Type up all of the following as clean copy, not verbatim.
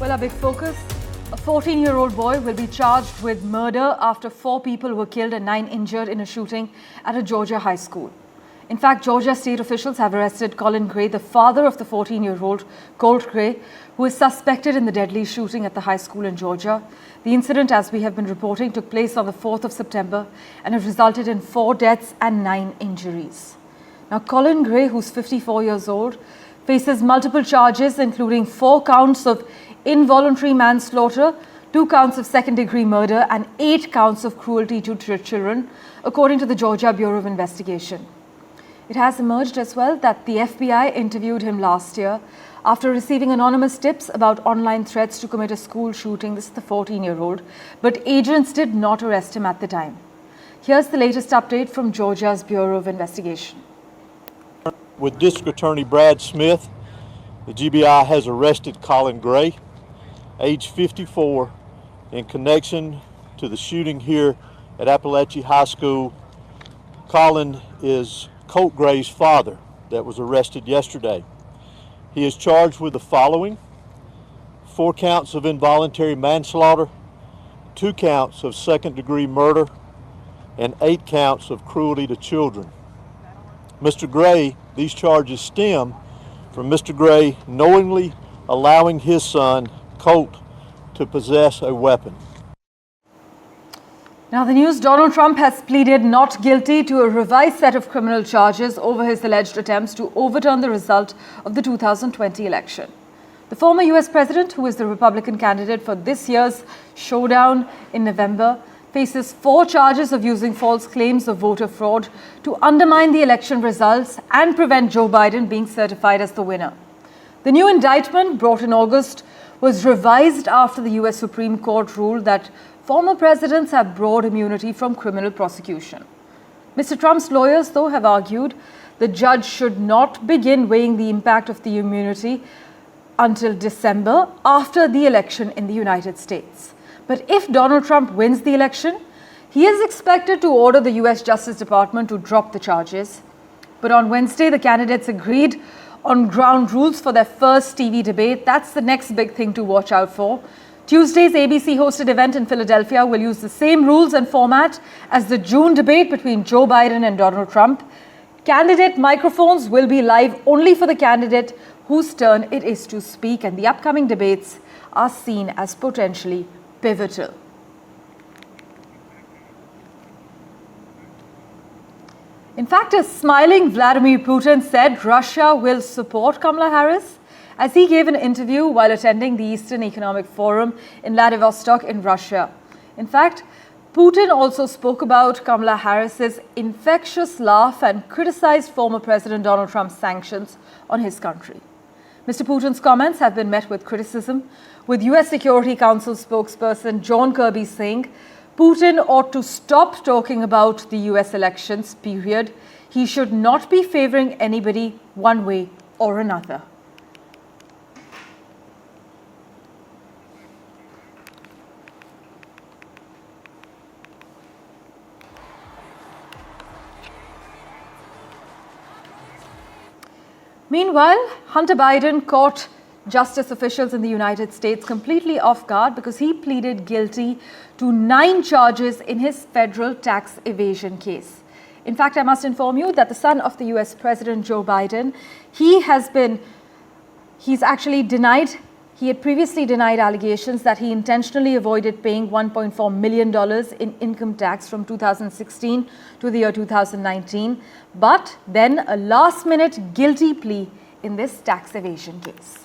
Well, our big focus, a 14-year-old boy will be charged with murder after 4 people were killed and 9 injured in a shooting at a Georgia high school. In fact, Georgia state officials have arrested Colin Gray, the father of the 14-year-old Colt Gray, who is suspected in the deadly shooting at the high school in Georgia. The incident, as we have been reporting, took place on the 4th of September and it resulted in 4 deaths and 9 injuries. Now, Colin Gray, who's 54 years old, faces multiple charges, including 4 counts of involuntary manslaughter, 2 counts of second-degree murder, and 8 counts of cruelty to children, according to the Georgia Bureau of Investigation. It has emerged as well that the FBI interviewed him last year after receiving anonymous tips about online threats to commit a school shooting. This is the 14-year-old, but agents did not arrest him at the time. Here's the latest update from Georgia's Bureau of Investigation. With District Attorney Brad Smith, the GBI has arrested Colin Gray, age 54, in connection to the shooting here at Appalachia High School. Colin is Colt Gray's father that was arrested yesterday. He is charged with the following: 4 counts of involuntary manslaughter, 2 counts of second-degree murder, and 8 counts of cruelty to children. Mr. Gray, these charges stem from Mr. Gray knowingly allowing his son, Colt, to possess a weapon. Now, the news: Donald Trump has pleaded not guilty to a revised set of criminal charges over his alleged attempts to overturn the result of the 2020 election. The former US president, who is the Republican candidate for this year's showdown in November, faces 4 charges of using false claims of voter fraud to undermine the election results and prevent Joe Biden being certified as the winner. The new indictment, brought in August, was revised after the US Supreme Court ruled that former presidents have broad immunity from criminal prosecution. Mr. Trump's lawyers, though, have argued the judge should not begin weighing the impact of the immunity until December, after the election in the United States. But if Donald Trump wins the election, he is expected to order the US Justice Department to drop the charges. But on Wednesday, the candidates agreed on ground rules for their first TV debate. That's the next big thing to watch out for. Tuesday's ABC-hosted event in Philadelphia will use the same rules and format as the June debate between Joe Biden and Donald Trump. Candidate microphones will be live only for the candidate whose turn it is to speak, and the upcoming debates are seen as potentially pivotal. In fact, a smiling Vladimir Putin said Russia will support Kamala Harris as he gave an interview while attending the Eastern Economic Forum in Vladivostok in Russia. In fact, Putin also spoke about Kamala Harris's infectious laugh and criticized former President Donald Trump's sanctions on his country. Mr. Putin's comments have been met with criticism, with US Security Council spokesperson John Kirby saying Putin ought to stop talking about the US elections, period. He should not be favoring anybody one way or another. Meanwhile, Hunter Biden caught justice officials in the United States completely off guard because he pleaded guilty to 9 charges in his federal tax evasion case. In fact, I must inform you that the son of the US President Joe Biden, he had previously denied allegations that he intentionally avoided paying $1.4 million in income tax from 2016 to the year 2019, but then a last-minute guilty plea in this tax evasion case.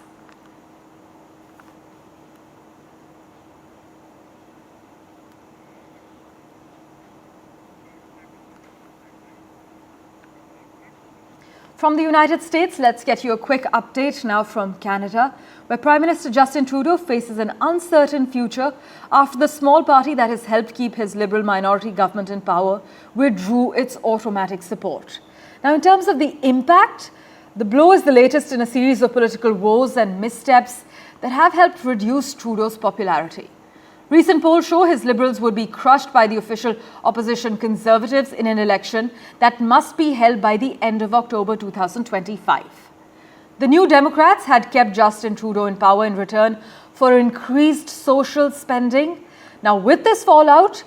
From the United States, let's get you a quick update now from Canada, where Prime Minister Justin Trudeau faces an uncertain future after the small party that has helped keep his Liberal minority government in power withdrew its automatic support. Now, in terms of the impact, the blow is the latest in a series of political woes and missteps that have helped reduce Trudeau's popularity. Recent polls show his Liberals would be crushed by the official opposition Conservatives in an election that must be held by the end of October 2025. The New Democrats had kept Justin Trudeau in power in return for increased social spending. Now, with this fallout,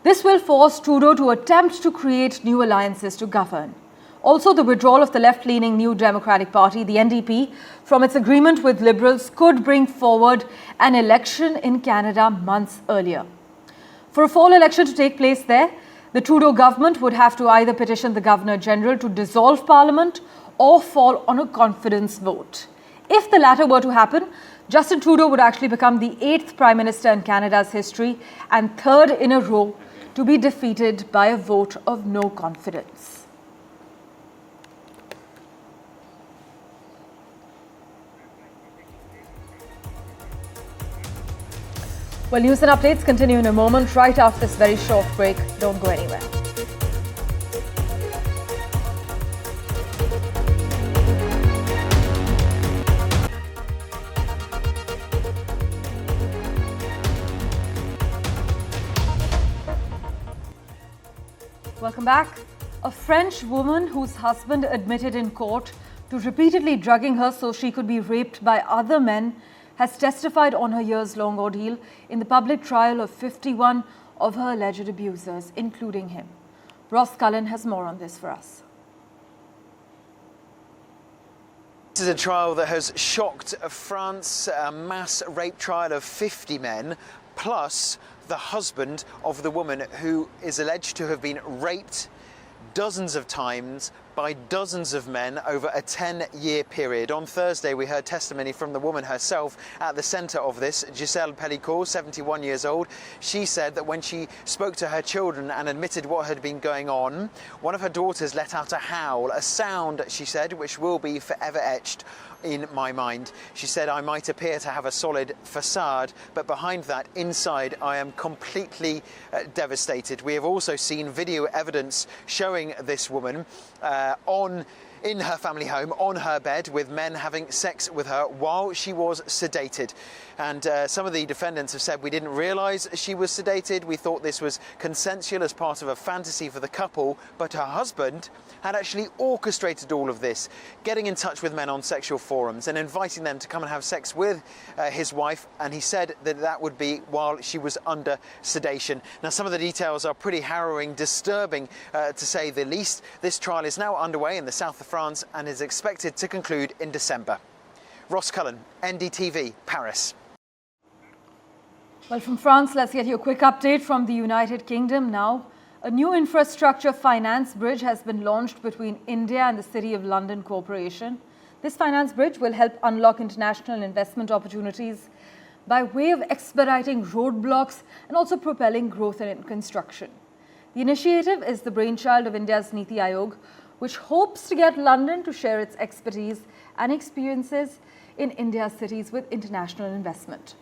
this will force Trudeau to attempt to create new alliances to govern. Also, the withdrawal of the left-leaning New Democratic Party, the NDP, from its agreement with Liberals could bring forward an election in Canada months earlier. For a fall election to take place there, the Trudeau government would have to either petition the Governor-General to dissolve Parliament or fall on a confidence vote. If the latter were to happen, Justin Trudeau would actually become the 8th Prime Minister in Canada's history and 3rd in a row to be defeated by a vote of no confidence. Well, news and updates continue in a moment, right after this very short break. Don't go anywhere. Welcome back. A French woman whose husband admitted in court to repeatedly drugging her so she could be raped by other men has testified on her years-long ordeal in the public trial of 51 of her alleged abusers, including him. Ross Cullen has more on this for us. This is a trial that has shocked France, a mass rape trial of 50 men, plus the husband of the woman who is alleged to have been raped dozens of times by dozens of men over a 10-year period. On Thursday, we heard testimony from the woman herself at the centre of this, Giselle Pellicourt, 71 years old. She said that when she spoke to her children and admitted what had been going on, one of her daughters let out a howl, a sound, she said, which will be forever etched in my mind. She said, I might appear to have a solid facade, but behind that, inside, I am completely devastated. We have also seen video evidence showing this woman in her family home, on her bed, with men having sex with her while she was sedated. And some of the defendants have said, we didn't realise she was sedated. We thought this was consensual as part of a fantasy for the couple, but her husband had actually orchestrated all of this, getting in touch with men on sexual forums and inviting them to come and have sex with his wife. And he said that that would be while she was under sedation. Now, some of the details are pretty harrowing, disturbing to say the least. This trial is now underway in the south of France and is expected to conclude in December. Ross Cullen, NDTV, Paris. Well, from France, let's get you a quick update from the United Kingdom now. A new infrastructure finance bridge has been launched between India and the City of London Corporation. This finance bridge will help unlock international investment opportunities by way of expediting roadblocks and also propelling growth in construction. The initiative is the brainchild of India's Niti Aayog, which hopes to get London to share its expertise and experiences in India's cities with international investment.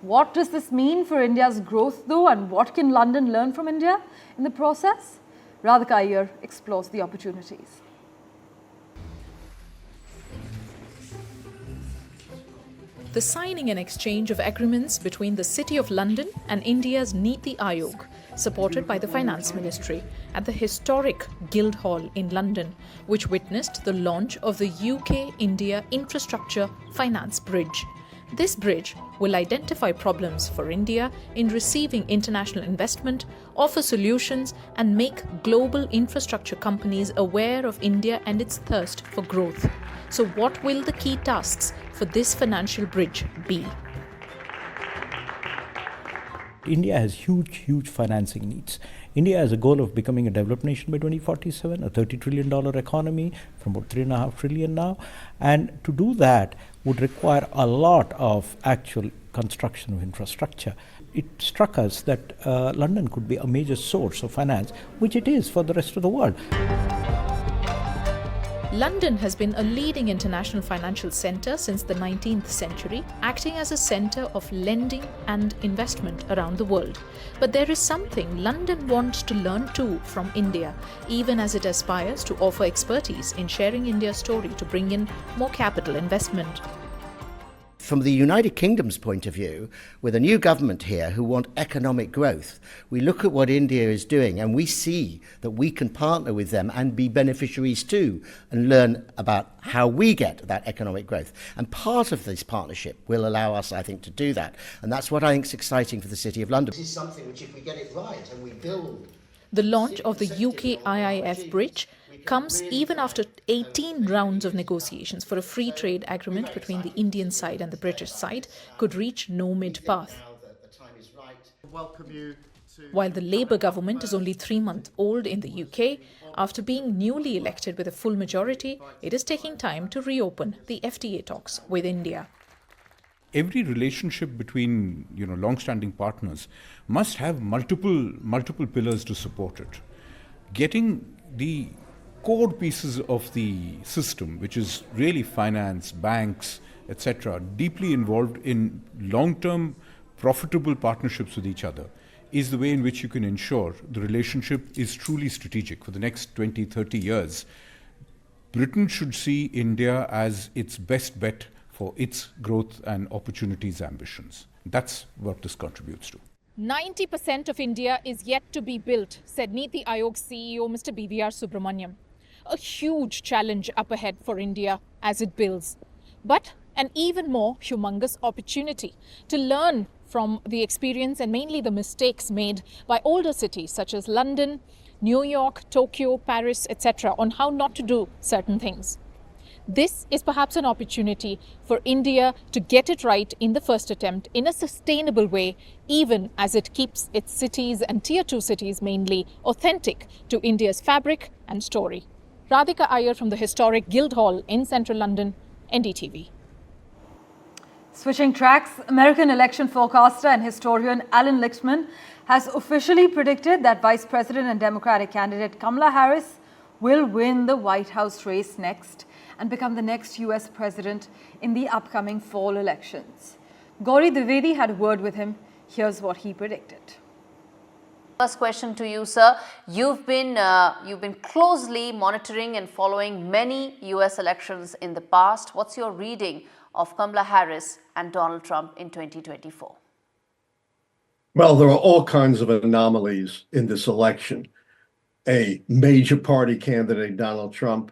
What does this mean for India's growth, though, and what can London learn from India in the process? Radhika Iyer explores the opportunities. The signing and exchange of agreements between the City of London and India's Niti Aayog, supported by the Finance Ministry, at the historic Guildhall in London, which witnessed the launch of the UK-India Infrastructure Finance Bridge. This bridge will identify problems for India in receiving international investment, offer solutions, and make global infrastructure companies aware of India and its thirst for growth. So what will the key tasks for this financial bridge be? India has huge financing needs. India has a goal of becoming a developed nation by 2047, a $30 trillion economy from about $3.5 trillion now. And to do that would require a lot of actual construction of infrastructure. It struck us that London could be a major source of finance, which it is for the rest of the world. London has been a leading international financial centre since the 19th century, acting as a centre of lending and investment around the world. But there is something London wants to learn too from India, even as it aspires to offer expertise in sharing India's story to bring in more capital investment. From the United Kingdom's point of view, with a new government here who want economic growth, we look at what India is doing and we see that we can partner with them and be beneficiaries too, and learn about how we get that economic growth. And part of this partnership will allow us, I think, to do that. And that's what I think is exciting for the City of London. This is something which, if we get it right and we build... The launch of the UK-IIF bridge comes even after 18 rounds of negotiations for a free trade agreement between the Indian side and the British side could reach no mid-path. While the Labour government is only 3 months old in the UK, after being newly elected with a full majority, it is taking time to reopen the FTA talks with India. Every relationship between long-standing partners must have multiple pillars to support it. Getting the core pieces of the system, which is really finance, banks, etc., deeply involved in long-term profitable partnerships with each other, is the way in which you can ensure the relationship is truly strategic for the next 20, 30 years. Britain should see India as its best bet for its growth and opportunities ambitions. That's what this contributes to. 90% of India is yet to be built, said Niti Aayog CEO Mr. BVR Subramaniam. A huge challenge up ahead for India as it builds, but an even more humongous opportunity to learn from the experience and mainly the mistakes made by older cities such as London, New York, Tokyo, Paris, etc. on how not to do certain things. This is perhaps an opportunity for India to get it right in the first attempt in a sustainable way, even as it keeps its cities and Tier 2 cities mainly authentic to India's fabric and story. Radhika Iyer from the historic Guildhall in central London, NDTV. Switching tracks, American election forecaster and historian Alan Lichtman has officially predicted that Vice President and Democratic candidate Kamala Harris will win the White House race next and become the next US president in the upcoming fall elections. Gauri Dwivedi had a word with him. Here's what he predicted. First question to you, sir. You've been closely monitoring and following many US elections in the past. What's your reading of Kamala Harris and Donald Trump in 2024? Well, there are all kinds of anomalies in this election. A major party candidate, Donald Trump,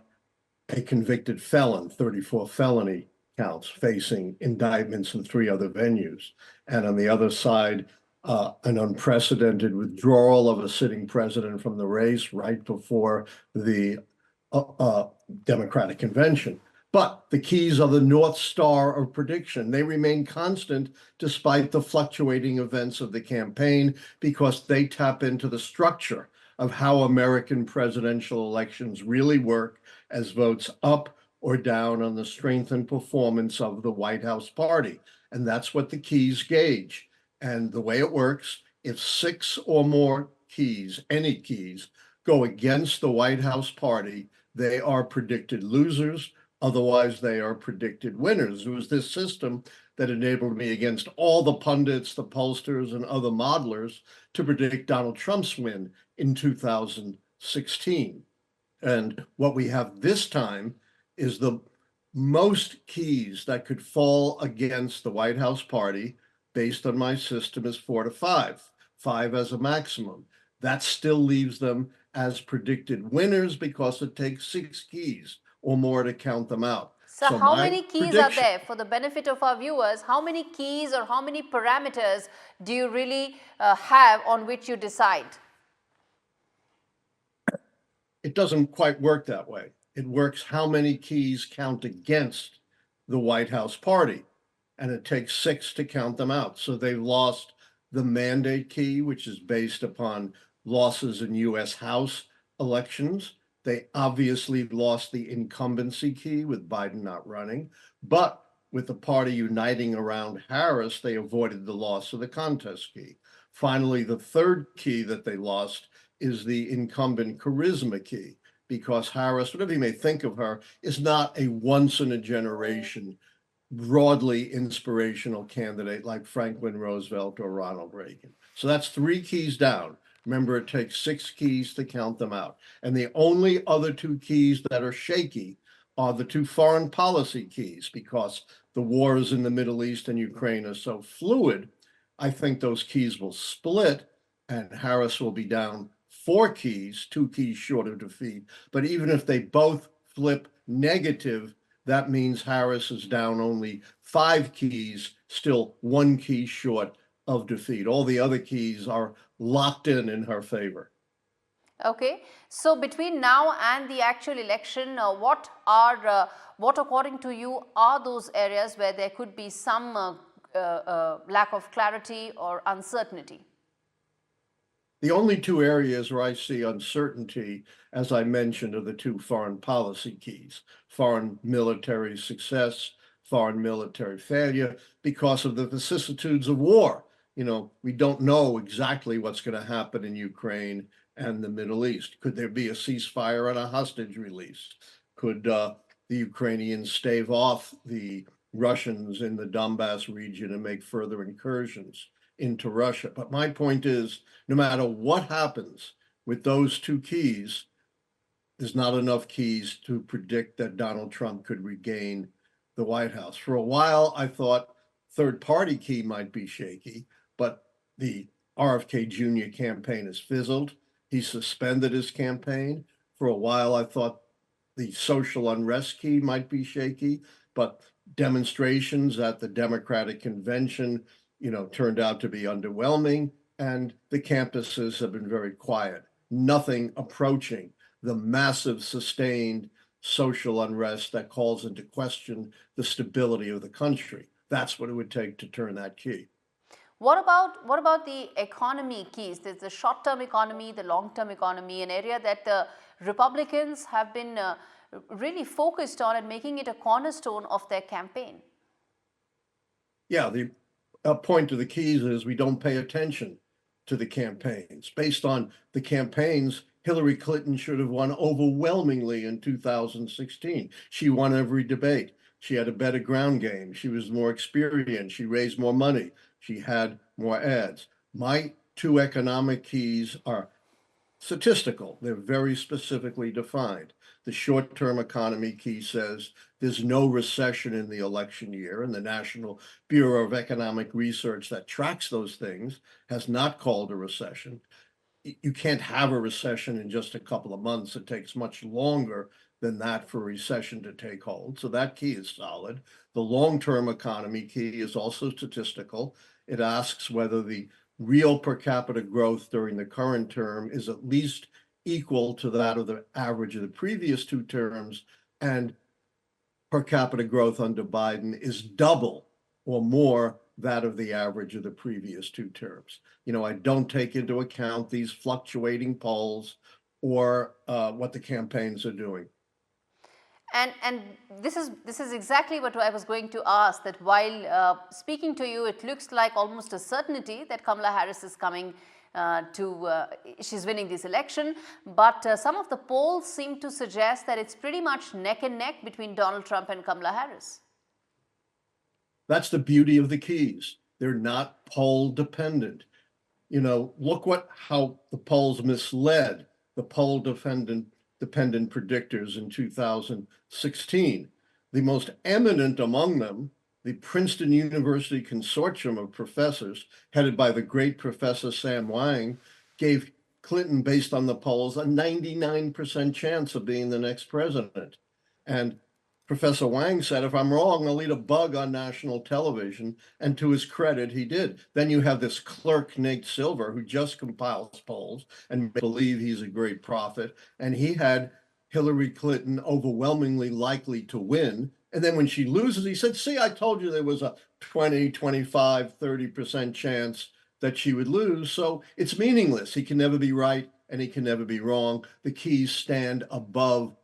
a convicted felon, 34 felony counts, facing indictments in 3 other venues. And on the other side, an unprecedented withdrawal of a sitting president from the race right before the Democratic convention. But the keys are the North Star of prediction. They remain constant despite the fluctuating events of the campaign, because they tap into the structure of how American presidential elections really work, as votes up or down on the strength and performance of the White House party. And that's what the keys gauge. And the way it works, if 6 or more keys, any keys, go against the White House party, they are predicted losers. Otherwise, they are predicted winners. It was this system that enabled me, against all the pundits, the pollsters, and other modelers, to predict Donald Trump's win in 2016. And what we have this time is the most keys that could fall against the White House party, based on my system, is 4 to 5, 5 as a maximum. That still leaves them as predicted winners, because it takes 6 keys or more to count them out. So how many keys are there? For the benefit of our viewers, how many keys or how many parameters do you really have on which you decide? It doesn't quite work that way. It works how many keys count against the White House party, and it takes 6 to count them out. So they've lost the mandate key, which is based upon losses in US House elections. They obviously lost the incumbency key with Biden not running, but with the party uniting around Harris, they avoided the loss of the contest key. Finally, the third key that they lost is the incumbent charisma key, because Harris, whatever you may think of her, is not a once-in-a-generation, broadly inspirational candidate like Franklin Roosevelt or Ronald Reagan. So that's 3 keys down. Remember, it takes 6 keys to count them out. And the only other 2 keys that are shaky are the 2 foreign policy keys, because the wars in the Middle East and Ukraine are so fluid, I think those keys will split and Harris will be down 4 keys, 2 keys short of defeat. But even if they both flip negative, that means Harris is down only 5 keys, still 1 key short of defeat. All the other keys are locked in her favor. Okay, so between now and the actual election, what according to you are those areas where there could be some lack of clarity or uncertainty? The only 2 areas where I see uncertainty, as I mentioned, are the 2 foreign policy keys: foreign military success, foreign military failure, because of the vicissitudes of war. You know, we don't know exactly what's going to happen in Ukraine and the Middle East. Could there be a ceasefire and a hostage release? Could the Ukrainians stave off the Russians in the Donbass region and make further incursions into Russia? But my point is, no matter what happens with those 2 keys, there's not enough keys to predict that Donald Trump could regain the White House. For a while, I thought third-party key might be shaky, but the RFK Jr. campaign has fizzled. He suspended his campaign. For a while, I thought the social unrest key might be shaky, but demonstrations at the Democratic convention, turned out to be underwhelming, and the campuses have been very quiet. Nothing approaching the massive sustained social unrest that calls into question the stability of the country. That's what it would take to turn that key. What about the economy keys? There's the short-term economy, the long-term economy, an area that the Republicans have been really focused on and making it a cornerstone of their campaign. Yeah, the point of the keys is we don't pay attention to the campaigns. Based on the campaigns, Hillary Clinton should have won overwhelmingly in 2016. She won every debate. She had a better ground game. She was more experienced. She raised more money. She had more ads. My 2 economic keys are statistical. They're very specifically defined. The short-term economy key says there's no recession in the election year, and the National Bureau of Economic Research that tracks those things has not called a recession. You can't have a recession in just a couple of months. It takes much longer than that for a recession to take hold. So that key is solid. The long-term economy key is also statistical. It asks whether the real per capita growth during the current term is at least equal to that of the average of the previous 2 terms, and per capita growth under Biden is double or more that of the average of the previous 2 terms. I don't take into account these fluctuating polls or what the campaigns are doing. And this is exactly what I was going to ask, that while speaking to you, it looks like almost a certainty that Kamala Harris is coming she's winning this election, but some of the polls seem to suggest that it's pretty much neck and neck between Donald Trump and Kamala Harris. That's the beauty of the keys. They're not poll dependent. Look how the polls misled the poll dependent predictors in 2016. The most eminent among them, the Princeton University Consortium of professors, headed by the great Professor Sam Wang, gave Clinton, based on the polls, a 99% chance of being the next president. And Professor Wang said, if I'm wrong, I'll eat a bug on national television. And to his credit, he did. Then you have this clerk, Nate Silver, who just compiles polls and believe he's a great prophet. And he had Hillary Clinton overwhelmingly likely to win. And then when she loses, he said, see, I told you there was a 20, 25, 30% chance that she would lose. So it's meaningless. He can never be right and he can never be wrong. The keys stand above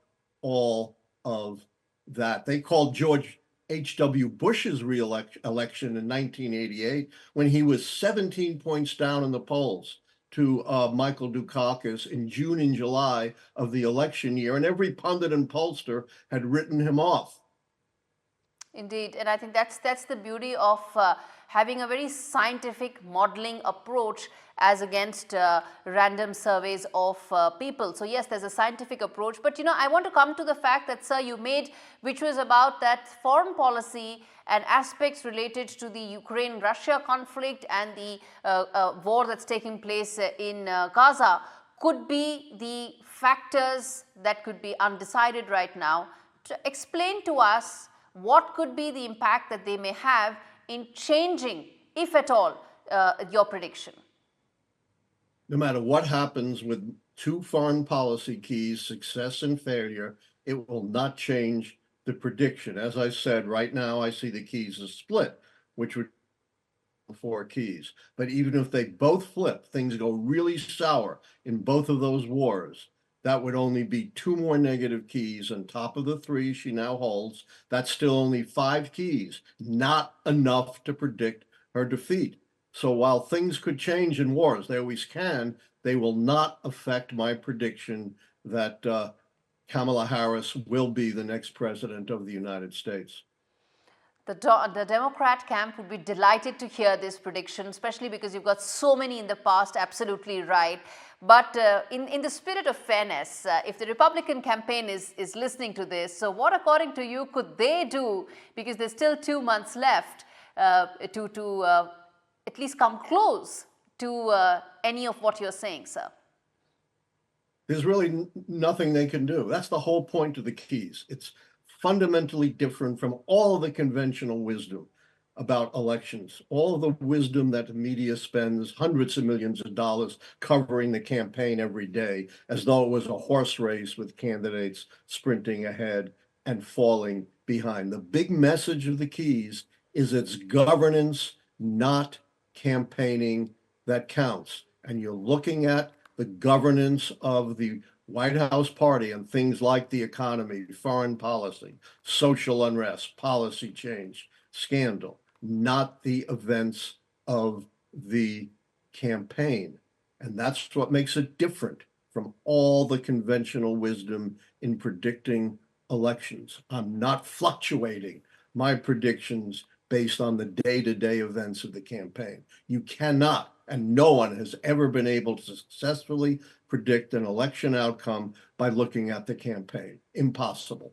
all of that. They called George H.W. Bush's election in 1988 when he was 17 points down in the polls to Michael Dukakis in June and July of the election year. And every pundit and pollster had written him off. Indeed, and I think that's the beauty of having a very scientific modeling approach as against random surveys of people. So yes, there's a scientific approach, but I want to come to the fact that, sir, you made, which was about that foreign policy and aspects related to the Ukraine-Russia conflict and the war that's taking place in Gaza could be the factors that could be undecided right now. To explain to us what could be the impact that they may have in changing, if at all, your prediction? No matter what happens with two foreign policy keys, success and failure, it will not change the prediction. As I said, right now I see the keys as split, which would be 4 keys. But even if they both flip, things go really sour in both of those wars, that would only be 2 more negative keys on top of the 3 she now holds. That's still only 5 keys, not enough to predict her defeat. So while things could change in wars, they always can, they will not affect my prediction that Kamala Harris will be the next president of the United States. The Democrat camp would be delighted to hear this prediction, especially because you've got so many in the past absolutely right. But in the spirit of fairness, if the Republican campaign is listening to this, so what, according to you, could they do, because there's still 2 months left, to at least come close to any of what you're saying, sir? There's really nothing they can do. That's the whole point of the keys. It's fundamentally different from all the conventional wisdom about elections, all of the wisdom that the media spends hundreds of millions of dollars covering the campaign every day, as though it was a horse race with candidates sprinting ahead and falling behind. The big message of the keys is it's governance, not campaigning, that counts. And you're looking at the governance of the White House party and things like the economy, foreign policy, social unrest, policy change, scandal, not the events of the campaign. And that's what makes it different from all the conventional wisdom in predicting elections. I'm not fluctuating my predictions based on the day-to-day events of the campaign. You cannot, and no one has ever been able to successfully predict an election outcome by looking at the campaign. Impossible.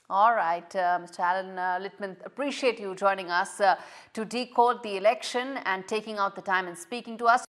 All right, Mr. Alan Littman, appreciate you joining us to decode the election and taking out the time and speaking to us.